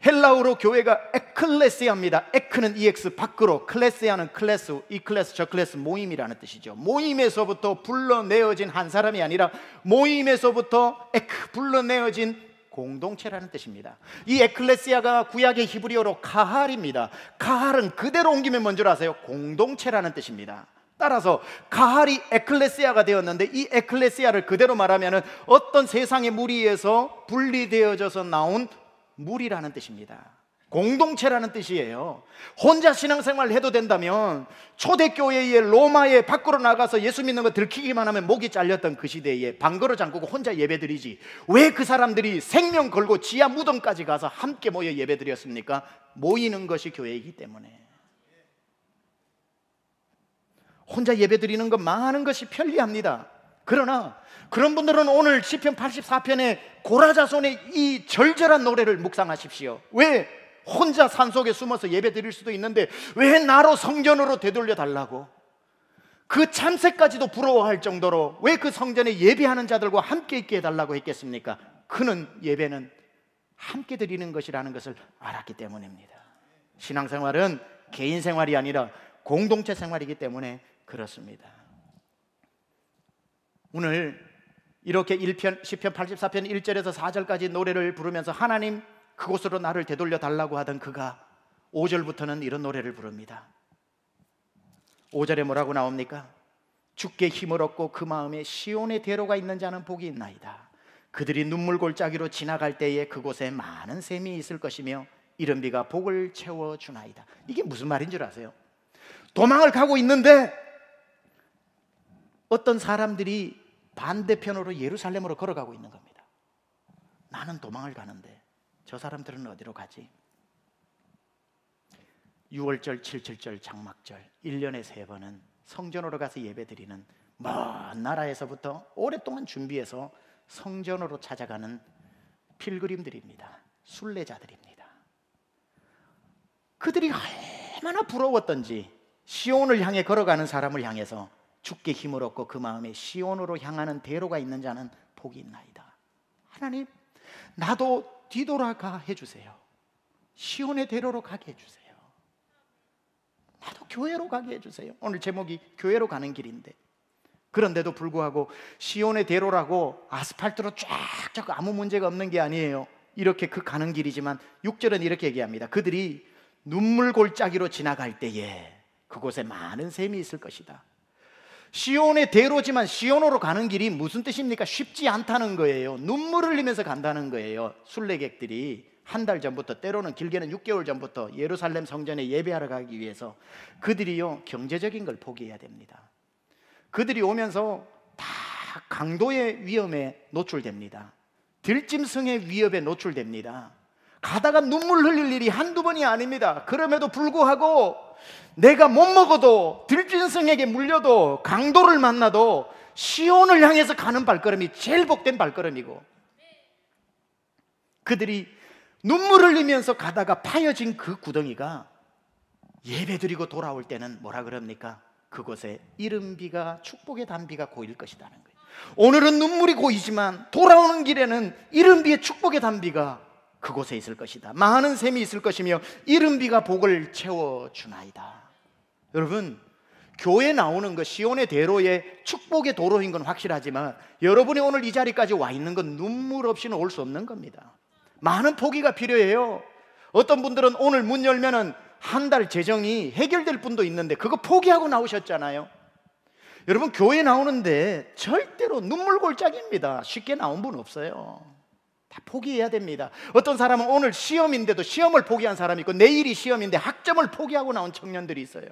헬라어로 교회가 에클레시아입니다. 에크는 EX 밖으로, 클레시아는 클래스, 이 클래스 저 클래스 모임이라는 뜻이죠. 모임에서부터 불러내어진 한 사람이 아니라 모임에서부터 불러내어진 공동체라는 뜻입니다. 이 에클레시아가 구약의 히브리어로 카할입니다. 카할은 그대로 옮기면 뭔 줄 아세요? 공동체라는 뜻입니다. 따라서 가할이 에클레시아가 되었는데 이 에클레시아를 그대로 말하면 어떤 세상의 무리에서 분리되어져서 나온 무리라는 뜻입니다. 공동체라는 뜻이에요. 혼자 신앙생활을 해도 된다면 초대교회의 로마의 밖으로 나가서 예수 믿는 거 들키기만 하면 목이 잘렸던 그 시대에 방거로 잠그고 혼자 예배드리지 왜 그 사람들이 생명 걸고 지하 무덤까지 가서 함께 모여 예배드렸습니까? 모이는 것이 교회이기 때문에. 혼자 예배드리는 것 많은 것이 편리합니다. 그러나 그런 분들은 오늘 시편 84편의 고라자손의 이 절절한 노래를 묵상하십시오. 왜 혼자 산속에 숨어서 예배드릴 수도 있는데 왜 나로 성전으로 되돌려 달라고 그 참새까지도 부러워할 정도로 왜 그 성전에 예배하는 자들과 함께 있게 해달라고 했겠습니까? 그는 예배는 함께 드리는 것이라는 것을 알았기 때문입니다. 신앙생활은 개인 생활이 아니라 공동체 생활이기 때문에 그렇습니다. 오늘 이렇게 시편 84편 1절에서 4절까지 노래를 부르면서 하나님 그곳으로 나를 되돌려 달라고 하던 그가 5절부터는 이런 노래를 부릅니다. 5절에 뭐라고 나옵니까? 주께 힘을 얻고 그 마음에 시온의 대로가 있는 자는 복이 있나이다. 그들이 눈물 골짜기로 지나갈 때에 그곳에 많은 샘이 있을 것이며 이른 비가 복을 채워주나이다. 이게 무슨 말인 줄 아세요? 도망을 가고 있는데 어떤 사람들이 반대편으로 예루살렘으로 걸어가고 있는 겁니다. 나는 도망을 가는데 저 사람들은 어디로 가지? 6월절, 7.7절, 장막절 1년에 3번은 성전으로 가서 예배드리는 먼 나라에서부터 오랫동안 준비해서 성전으로 찾아가는 필그림들입니다. 순례자들입니다. 그들이 얼마나 부러웠던지 시온을 향해 걸어가는 사람을 향해서 주께 힘을 얻고 그 마음에 시온으로 향하는 대로가 있는 자는 복이 있나이다. 하나님 나도 뒤돌아가 해주세요. 시온의 대로로 가게 해주세요. 나도 교회로 가게 해주세요. 오늘 제목이 교회로 가는 길인데, 그런데도 불구하고 시온의 대로라고 아스팔트로 쫙쫙 아무 문제가 없는 게 아니에요. 이렇게 그 가는 길이지만 6절은 이렇게 얘기합니다. 그들이 눈물 골짜기로 지나갈 때에 그곳에 많은 샘이 있을 것이다. 시온의 대로지만 시온으로 가는 길이 무슨 뜻입니까? 쉽지 않다는 거예요. 눈물을 흘리면서 간다는 거예요. 순례객들이 한 달 전부터, 때로는 길게는 6개월 전부터 예루살렘 성전에 예배하러 가기 위해서 그들이요, 경제적인 걸 포기해야 됩니다. 그들이 오면서 다 강도의 위험에 노출됩니다. 들짐승의 위협에 노출됩니다. 가다가 눈물 흘릴 일이 한두 번이 아닙니다. 그럼에도 불구하고 내가 못 먹어도, 들짐승에게 물려도, 강도를 만나도 시온을 향해서 가는 발걸음이 제일 복된 발걸음이고, 그들이 눈물 흘리면서 가다가 파여진 그 구덩이가 예배드리고 돌아올 때는 뭐라 그럽니까? 그곳에 이른비가, 축복의 단비가 고일 것이라는 거예요. 오늘은 눈물이 고이지만 돌아오는 길에는 이른비의 축복의 단비가 그곳에 있을 것이다. 많은 샘이 있을 것이며 이른비가 복을 채워주나이다. 여러분, 교회 나오는 것, 시온의 대로의 축복의 도로인 건 확실하지만 여러분이 오늘 이 자리까지 와 있는 건 눈물 없이는 올 수 없는 겁니다. 많은 포기가 필요해요. 어떤 분들은 오늘 문 열면은 한 달 재정이 해결될 분도 있는데 그거 포기하고 나오셨잖아요. 여러분, 교회 나오는데 절대로 눈물 골짜기입니다. 쉽게 나온 분 없어요. 다 포기해야 됩니다. 어떤 사람은 오늘 시험인데도 시험을 포기한 사람이 있고, 내일이 시험인데 학점을 포기하고 나온 청년들이 있어요.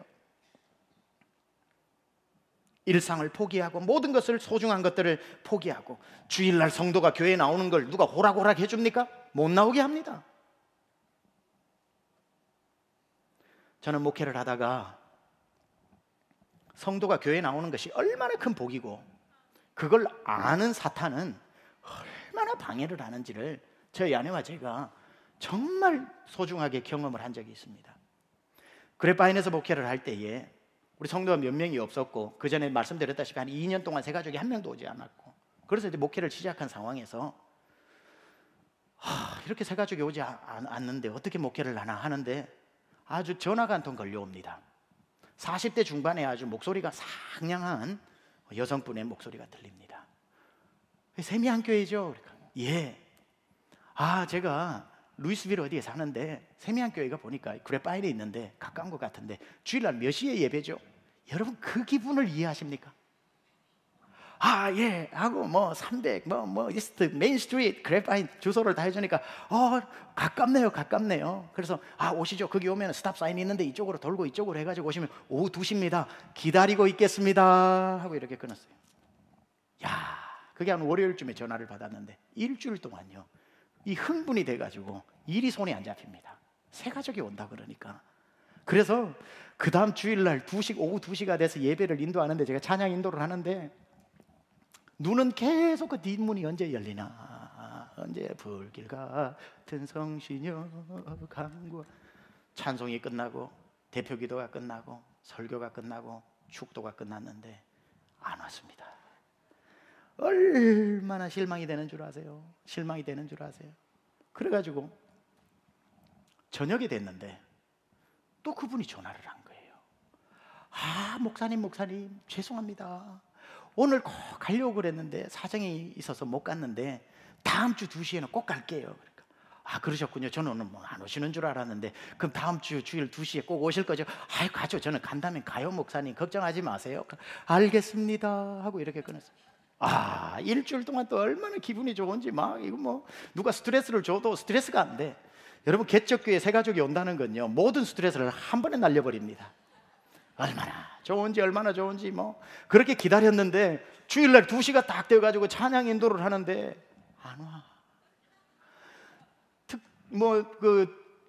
일상을 포기하고 모든 것을, 소중한 것들을 포기하고, 주일날 성도가 교회에 나오는 걸 누가 호락호락 해줍니까? 못 나오게 합니다. 저는 목회를 하다가 성도가 교회에 나오는 것이 얼마나 큰 복이고 그걸 아는 사탄은 얼마나 방해를 하는지를 저희 아내와 제가 정말 소중하게 경험을 한 적이 있습니다. 그레파인에서 목회를 할 때에 우리 성도가 몇 명이 없었고, 그 전에 말씀드렸다시피 한 2년 동안 새 가족이 한 명도 오지 않았고, 그래서 이제 목회를 시작한 상황에서 이렇게 새 가족이 오지 않는데 어떻게 목회를 하나 하는데 아주 전화가 한 통 걸려옵니다. 40대 중반에 아주 목소리가 상냥한 여성분의 목소리가 들립니다. 세미한교회죠? 예. 제가 루이스빌 어디에 사는데 세미한교회가 보니까 그레파인에 있는데 가까운 것 같은데 주일날 몇 시에 예배죠? 여러분, 그 기분을 이해하십니까? 예 하고 300 이스트 메인 스트리트 그레파인 주소를 다 해주니까 가깝네요. 그래서 오시죠. 거기 오면 스탑 사인이 있는데 이쪽으로 돌고 이쪽으로 해가지고 오시면 오후 2시입니다. 기다리고 있겠습니다 하고 이렇게 끊었어요. 그게 한 월요일쯤에 전화를 받았는데 일주일 동안요, 이 흥분이 돼가지고 일이 손에 안 잡힙니다. 새 가족이 온다 그러니까. 그래서 그 다음 주일날 오후 2시가 돼서 예배를 인도하는데, 제가 찬양 인도를 하는데 눈은 계속 그 뒷문이 언제 열리나, 언제 불길 같은 성신여 강구. 찬송이 끝나고 대표 기도가 끝나고 설교가 끝나고 축도가 끝났는데 안 왔습니다. 얼마나 실망이 되는 줄 아세요? 실망이 되는 줄 아세요? 그래가지고 저녁이 됐는데 또 그분이 전화를 한 거예요. 목사님 죄송합니다. 오늘 꼭 가려고 그랬는데 사정이 있어서 못 갔는데 다음 주 2시에는 꼭 갈게요. 그러니까 그러셨군요. 저는 오늘 안 오시는 줄 알았는데 그럼 다음 주 주일 2시에 꼭 오실 거죠? 가죠. 저는 간다면 가요, 목사님. 걱정하지 마세요. 알겠습니다 하고 이렇게 끊었어요. 일주일 동안 또 얼마나 기분이 좋은지, 누가 스트레스를 줘도 스트레스가 안 돼. 여러분, 개척교회 새 가족이 온다는 건요, 모든 스트레스를 한 번에 날려버립니다. 얼마나 좋은지 그렇게 기다렸는데 주일날 2시가 딱 되어가지고 찬양 인도를 하는데 안 와.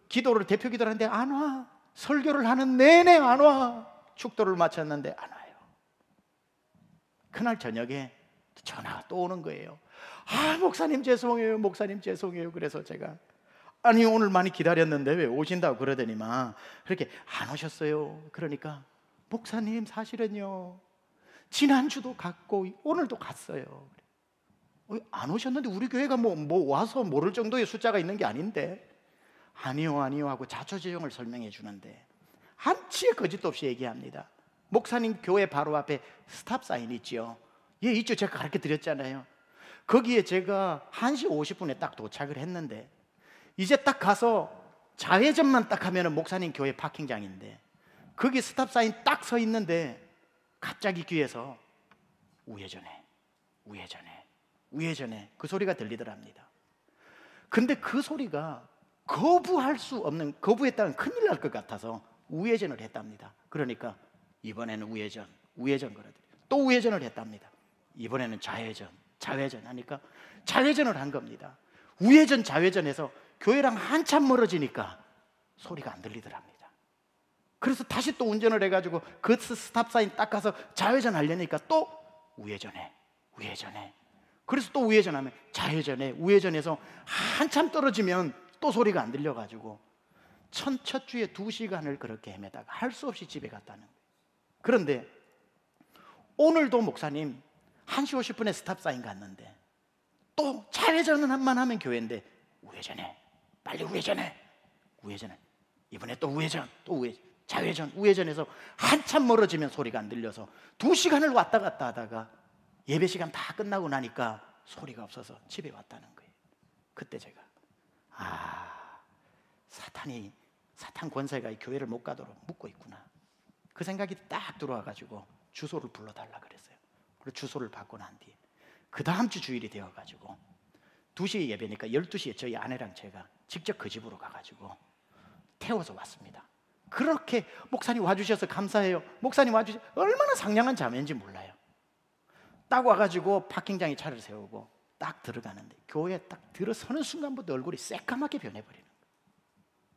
기도를, 대표 기도를 하는데 안 와. 설교를 하는 내내 안 와. 축도를 마쳤는데 안 와요. 그날 저녁에 전화가 또 오는 거예요. 목사님 죄송해요. 그래서 제가 오늘 많이 기다렸는데 왜 오신다고 그러더니만 그렇게 안 오셨어요. 그러니까 목사님, 사실은요 지난주도 갔고 오늘도 갔어요. 안 오셨는데 우리 교회가 와서 모를 정도의 숫자가 있는 게 아닌데 아니요 아니요 하고 자초지종을 설명해 주는데 한치의 거짓도 없이 얘기합니다. 목사님 교회 바로 앞에 스탑 사인 있죠? 예, 있죠. 제가 가르쳐 드렸잖아요. 거기에 제가 1시 50분에 딱 도착을 했는데 이제 딱 가서 좌회전만 딱 하면은 목사님 교회 파킹장인데 거기 스탑 사인 딱 서 있는데 갑자기 귀에서 우회전해, 우회전해, 우회전해 그 소리가 들리더랍니다. 근데 그 소리가 거부할 수 없는, 거부했다면 큰일 날 것 같아서 우회전을 했답니다. 그러니까 이번에는 우회전, 우회전 그러더니 또 우회전을 했답니다. 이번에는 좌회전, 좌회전 하니까 좌회전을 한 겁니다. 우회전 좌회전해서 교회랑 한참 멀어지니까 소리가 안 들리더랍니다. 그래서 다시 또 운전을 해가지고 그 스탑사인 딱 가서 좌회전 하려니까 또 우회전해, 우회전해. 그래서 또 우회전하면 좌회전해, 우회전해서 한참 떨어지면 또 소리가 안 들려가지고 첫 주에 2시간을 그렇게 헤매다가 할 수 없이 집에 갔다는 거예요. 그런데 오늘도 목사님 1시 50분에 스탑사인 갔는데 또 좌회전만 하면 교회인데 우회전해, 빨리 우회전해, 우회전해. 이번에 또 우회전, 또 우회전, 좌회전, 우회전해서 한참 멀어지면 소리가 안 들려서 2시간을 왔다 갔다 하다가 예배 시간 다 끝나고 나니까 소리가 없어서 집에 왔다는 거예요. 그때 제가 사탄 권세가 이 교회를 못 가도록 묶고 있구나. 그 생각이 딱 들어와가지고 주소를 불러달라 그랬어요. 그리고 주소를 받고 난 뒤에 그 다음 주 주일이 되어가지고 2시에 예배니까 12시에 저희 아내랑 제가 직접 그 집으로 가가지고 태워서 왔습니다. 그렇게 목사님 와주셔서 감사해요. 목사님 와주셔서 얼마나 상냥한 자매인지 몰라요. 딱 와가지고 파킹장에 차를 세우고 딱 들어가는데 교회에 딱 들어서는 순간부터 얼굴이 새까맣게 변해버리는 거예요.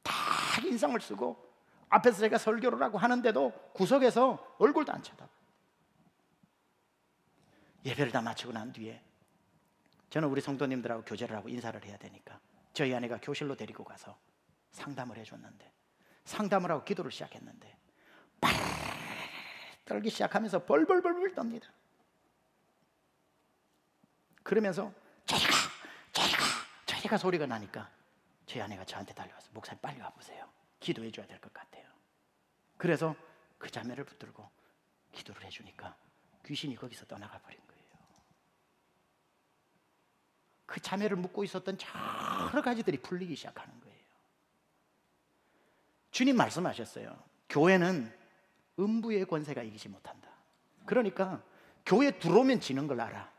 딱 인상을 쓰고 앞에서 제가 설교를 하고 하는데도 구석에서 얼굴도 안 쳐다봐요. 예배를 다 마치고 난 뒤에 저는 우리 성도님들하고 교제를 하고 인사를 해야 되니까 저희 아내가 교실로 데리고 가서 상담을 해줬는데 상담을 하고 기도를 시작했는데 떨기 시작하면서 벌벌벌벌 떱니다. 그러면서 저리가 소리가 나니까 저희 아내가 저한테 달려와서 목사님 빨리 와보세요. 기도해 줘야 될 것 같아요. 그래서 그 자매를 붙들고 기도를 해주니까 귀신이 거기서 떠나가 버린 거예요. 그 자매를 묶고 있었던 여러 가지들이 풀리기 시작하는 거예요. 주님 말씀하셨어요. 교회는 음부의 권세가 이기지 못한다. 그러니까 교회 들어오면 지는 걸 알아.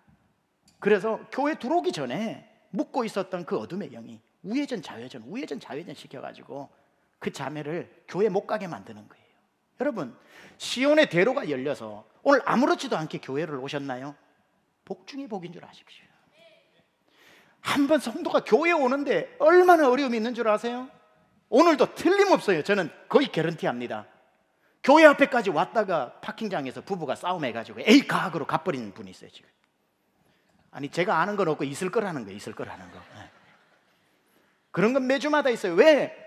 그래서 교회 들어오기 전에 묶고 있었던 그 어둠의 영이 우회전 좌회전 우회전 좌회전 시켜가지고 그 자매를 교회 못 가게 만드는 거예요. 여러분, 시온의 대로가 열려서 오늘 아무렇지도 않게 교회를 오셨나요? 복 중에 복인 줄 아십시오. 한번 성도가 교회에 오는데 얼마나 어려움이 있는 줄 아세요? 오늘도 틀림없어요. 저는 거의 개런티합니다. 교회 앞에까지 왔다가 파킹장에서 부부가 싸움해가지고 에이 가학으로 가버리는 분이 있어요. 지금 아니 제가 아는 건 없고 있을 거라는 거예요. 있을 거라는 거. 네. 그런 건 매주마다 있어요. 왜?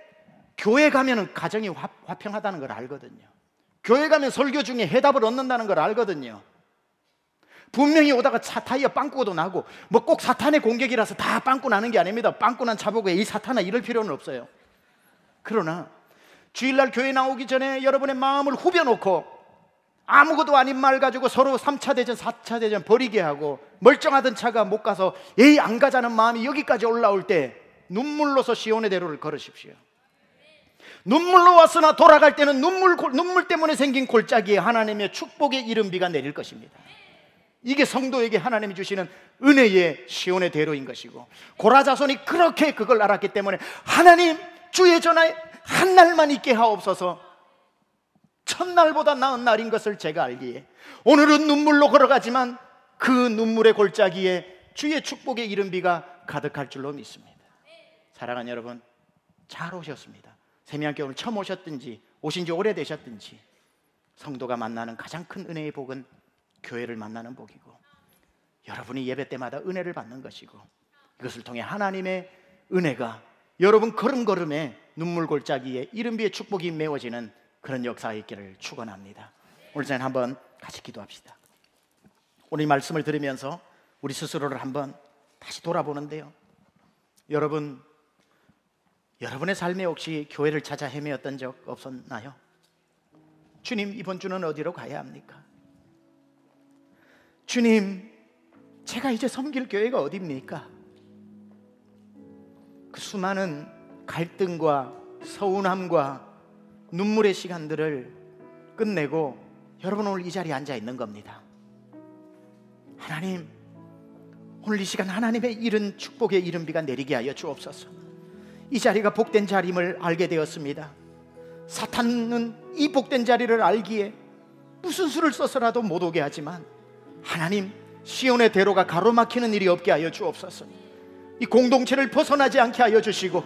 교회 가면은 가정이 화평하다는 걸 알거든요. 교회 가면 설교 중에 해답을 얻는다는 걸 알거든요. 분명히 오다가 차 타이어 빵꾸도 나고 뭐 꼭 사탄의 공격이라서 다 빵꾸 나는 게 아닙니다. 빵꾸 난 차 보고 이 사탄아 이럴 필요는 없어요. 그러나 주일날 교회 나오기 전에 여러분의 마음을 후벼놓고 아무것도 아닌 말 가지고 서로 3차 대전 4차 대전 벌이게 하고 멀쩡하던 차가 못 가서 에이 안 가자는 마음이 여기까지 올라올 때 눈물로서 시온의 대로를 걸으십시오. 눈물로 왔으나 돌아갈 때는 눈물 때문에 생긴 골짜기에 하나님의 축복의 이른비가 내릴 것입니다. 이게 성도에게 하나님이 주시는 은혜의 시온의 대로인 것이고, 고라자손이 그렇게 그걸 알았기 때문에 하나님 주의 전하에 한 날만 있게 하옵소서. 첫날보다 나은 날인 것을 제가 알기에 오늘은 눈물로 걸어가지만 그 눈물의 골짜기에 주의 축복의 이른비가 가득할 줄로 믿습니다. 사랑하는 여러분, 잘 오셨습니다. 세미함께 오늘 처음 오셨든지 오신 지 오래되셨든지 성도가 만나는 가장 큰 은혜의 복은 교회를 만나는 복이고, 여러분이 예배 때마다 은혜를 받는 것이고, 이것을 통해 하나님의 은혜가 여러분 걸음걸음에 눈물 골짜기에 이른비의 축복이 메워지는 그런 역사가 있기를 축원합니다. 오늘 저는 한번 같이 기도합시다. 오늘 이 말씀을 들으면서 우리 스스로를 한번 다시 돌아보는데요, 여러분 여러분의 삶에 혹시 교회를 찾아 헤매었던 적 없었나요? 주님, 이번 주는 어디로 가야 합니까? 주님, 제가 이제 섬길 교회가 어디입니까? 그 수많은 갈등과 서운함과 눈물의 시간들을 끝내고 여러분 오늘 이 자리에 앉아 있는 겁니다. 하나님, 오늘 이 시간 하나님의 이른 축복의 이른 비가 내리게 하여 주옵소서. 이 자리가 복된 자리임을 알게 되었습니다. 사탄은 이 복된 자리를 알기에 무슨 수를 써서라도 못 오게 하지만 하나님, 시온의 대로가 가로막히는 일이 없게 하여 주옵소서. 이 공동체를 벗어나지 않게 하여 주시고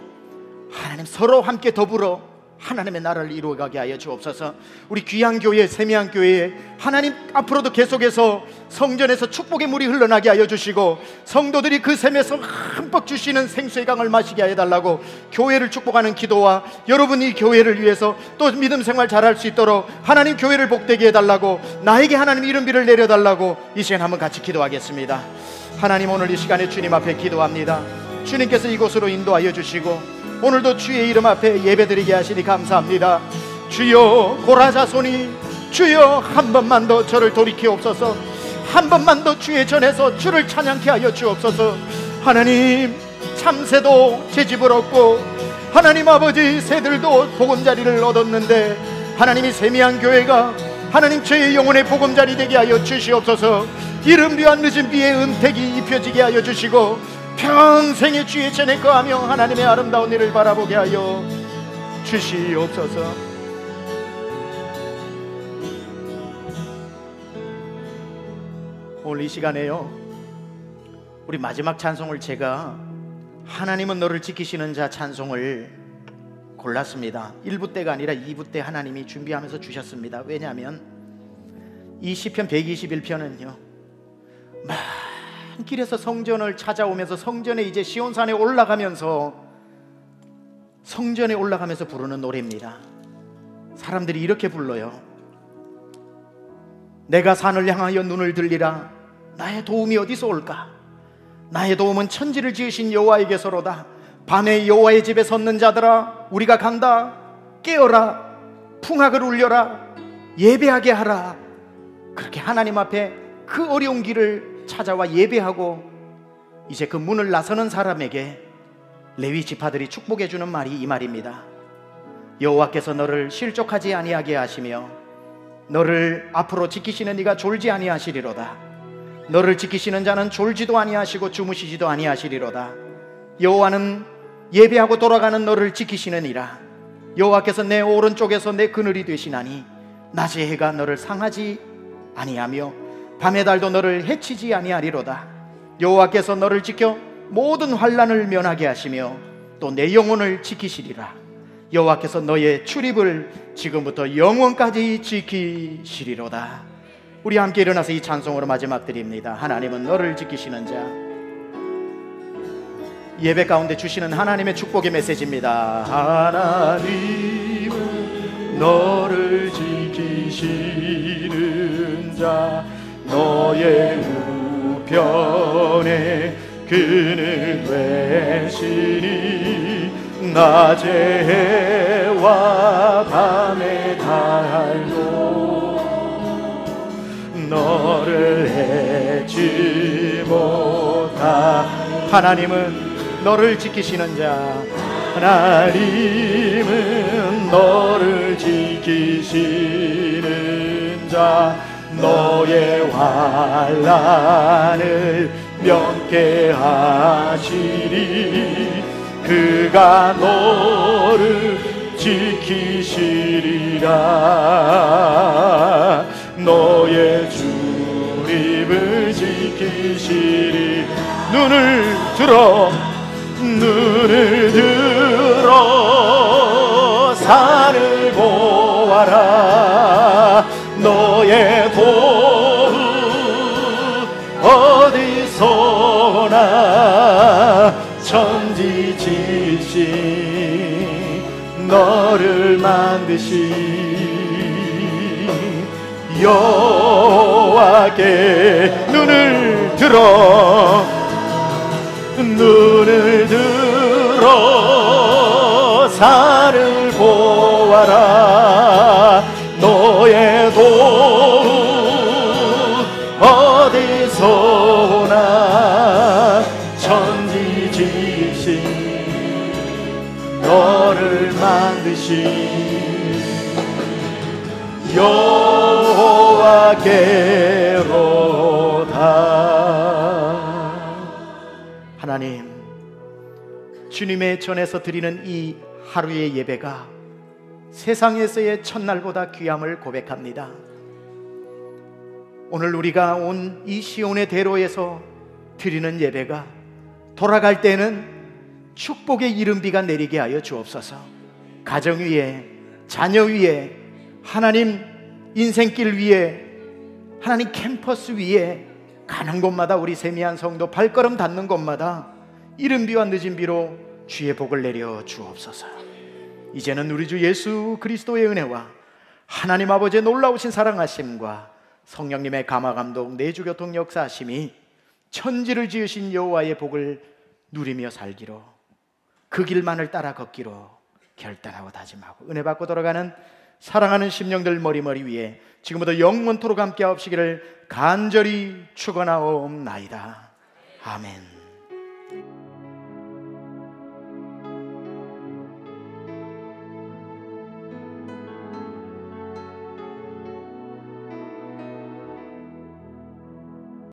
하나님, 서로 함께 더불어 하나님의 나라를 이루어가게 하여 주옵소서. 우리 귀한 교회, 세미한 교회에 하나님 앞으로도 계속해서 성전에서 축복의 물이 흘러나게 하여 주시고 성도들이 그 샘에서 흠뻑 주시는 생수의 강을 마시게 하여 달라고 교회를 축복하는 기도와 여러분이 교회를 위해서 또 믿음 생활 잘할 수 있도록 하나님 교회를 복되게 해달라고, 나에게 하나님 이른 비를 내려달라고 이 시간 한번 같이 기도하겠습니다. 하나님, 오늘 이 시간에 주님 앞에 기도합니다. 주님께서 이곳으로 인도하여 주시고 오늘도 주의 이름 앞에 예배드리게 하시니 감사합니다. 주여, 고라자손이 주여 한 번만 더 저를 돌이키옵소서. 한 번만 더 주의 전에서 주를 찬양케 하여 주옵소서. 하나님, 참새도 제 집을 얻고 하나님 아버지 새들도 보금자리를 얻었는데 하나님이 세미한 교회가 하나님 저의 영혼의 보금자리 되게 하여 주시옵소서. 이른 비와 늦은 비의 은택이 입혀지게 하여 주시고 평생의 주의 전에 거하며 하나님의 아름다운 일을 바라보게 하여 주시옵소서. 오늘 이 시간에요, 우리 마지막 찬송을 제가 하나님은 너를 지키시는 자 찬송을 골랐습니다. 1부 때가 아니라 2부 때 하나님이 준비하면서 주셨습니다. 왜냐하면 이 시편 121편은요 길에서 성전을 찾아오면서 성전에 이제 시온산에 올라가면서 부르는 노래입니다. 사람들이 이렇게 불러요. 내가 산을 향하여 눈을 들리라. 나의 도움이 어디서 올까? 나의 도움은 천지를 지으신 여호와에게서로다. 밤에 여호와의 집에 섰는 자들아, 우리가 간다. 깨어라, 풍악을 울려라, 예배하게 하라. 그렇게 하나님 앞에 그 어려운 길을 찾아와 예배하고 이제 그 문을 나서는 사람에게 레위 지파들이 축복해 주는 말이 이 말입니다. 여호와께서 너를 실족하지 아니하게 하시며 너를 앞으로 지키시는 이가 졸지 아니하시리로다. 너를 지키시는 자는 졸지도 아니하시고 주무시지도 아니하시리로다. 여호와는 예배하고 돌아가는 너를 지키시느니라. 여호와께서 내 오른쪽에서 내 그늘이 되시나니 낮의 해가 너를 상하지 아니하며 밤의 달도 너를 해치지 아니하리로다. 여호와께서 너를 지켜 모든 환난을 면하게 하시며 또 내 영혼을 지키시리라. 여호와께서 너의 출입을 지금부터 영원까지 지키시리로다. 우리 함께 일어나서 이 찬송으로 마지막 드립니다. 하나님은 너를 지키시는 자. 예배 가운데 주시는 하나님의 축복의 메시지입니다. 하나님은 너를 지키시는 자, 너의 우편에 그늘 되시니 낮의 해와 밤의 달도 너를 해치 못하. 하나님은 너를 지키시는 자. 하나님은 너를 지키시는 자. 너의 환난을 면케하시리. 그가 너를 지키시리라. 너의 출입을 지키시리. 눈을 들어 산을 보아라. 너의 도움 어디서나 천지지신 너를 만드신 여호와께 눈을 들어 산을 보아라. 너의 도움 어디서 오나. 천지지신 너를 만드신 여호와께로다. 하나님, 주님의 전에서 드리는 이 하루의 예배가 세상에서의 첫날보다 귀함을 고백합니다. 오늘 우리가 온 이 시온의 대로에서 드리는 예배가 돌아갈 때는 축복의 이른비가 내리게 하여 주옵소서. 가정 위에, 자녀 위에, 하나님 인생길 위에, 하나님 캠퍼스 위에, 가는 곳마다 우리 세미한 성도 발걸음 닿는 곳마다 이른비와 늦은비로 주의 복을 내려 주옵소서. 이제는 우리 주 예수 그리스도의 은혜와 하나님 아버지의 놀라우신 사랑하심과 성령님의 감화감동 내주교통 역사하심이 천지를 지으신 여호와의 복을 누리며 살기로, 그 길만을 따라 걷기로 결단하고 다짐하고 은혜 받고 돌아가는 사랑하는 심령들 머리머리 위에 지금부터 영원토록 함께 하옵시기를 간절히 축원하옵나이다. 아멘.